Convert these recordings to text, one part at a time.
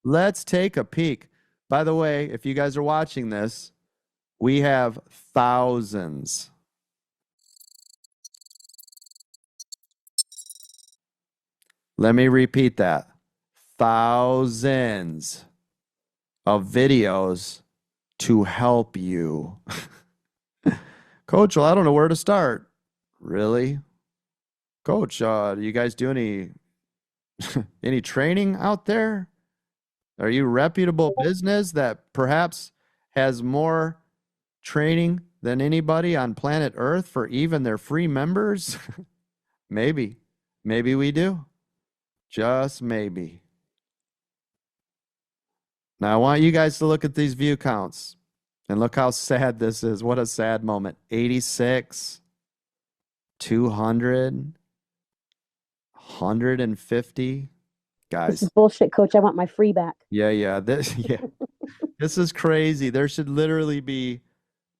Let's take a peek. By the way, if you guys are watching this, we have thousands. Let me repeat that. Thousands of videos to help you. Coach, well, I don't know where to start. Really? Coach, do you guys do any training out there? Are you a reputable business that perhaps has more training than anybody on planet Earth for even their free members? Maybe. Maybe we do. Just maybe. Now, I want you guys to look at these view counts and look how sad this is. What a sad moment. 86, 200, 150. Guys. This is bullshit, Coach. I want my free back. Yeah. This is crazy. There should literally be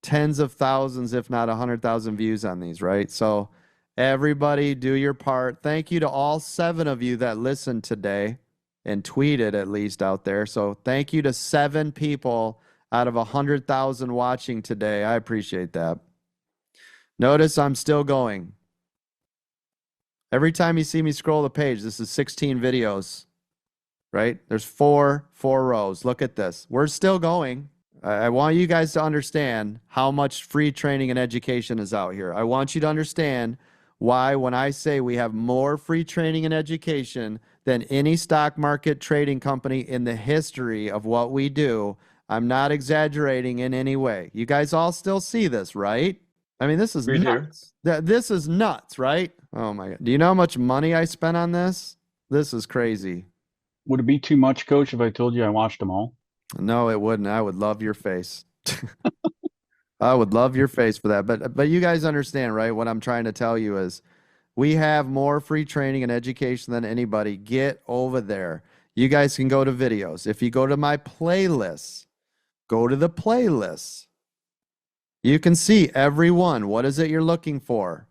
tens of thousands, if not 100,000 views on these, right? So everybody do your part. Thank you to all 7 of you that listened today and tweeted at least out there. So thank you to 7 people out of 100,000 watching today. I appreciate that. Notice I'm still going. Every time you see me scroll the page, this is 16 videos, right? There's four rows. Look at this. We're still going. I want you guys to understand how much free training and education is out here. I want you to understand why when I say we have more free training and education than any stock market trading company in the history of what we do, I'm not exaggerating in any way. You guys all still see this, right? I mean, this is nuts. This is nuts, right? Oh my God. Do you know how much money I spent on this? This is crazy. Would it be too much, Coach, if I told you I watched them all? No, it wouldn't. I would love your face. I would love your face for that. But you guys understand, right? What I'm trying to tell you is we have more free training and education than anybody. Get over there. You guys can go to videos. If you go to my playlists, go to the playlists. You can see every one. What is it you're looking for?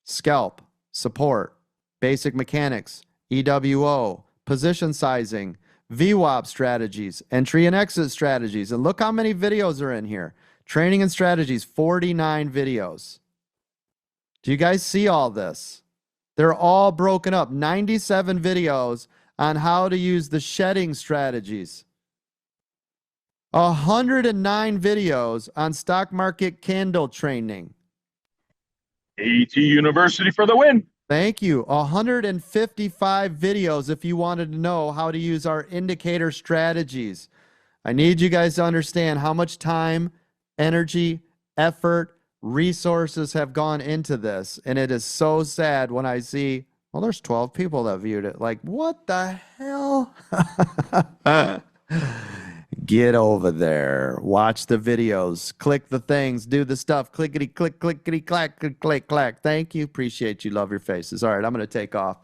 Scalp, support, basic mechanics, EWO, position sizing, VWAP strategies, entry and exit strategies. And look how many videos are in here. Training and strategies, 49 videos. Do you guys see all this? They're all broken up. 97 videos on how to use the shedding strategies. 109 videos on stock market candle training. AT University for the win. Thank you. 155 videos if you wanted to know how to use our indicator strategies. I need you guys to understand how much time, energy, effort, resources have gone into this. And it is so sad when I see, well, there's 12 people that viewed it. Like, what the hell? Get over there. Watch the videos. Click the things. Do the stuff. Clickety, click, clickety, clack, click, click, clack. Thank you. Appreciate you. Love your faces. All right, I'm going to take off.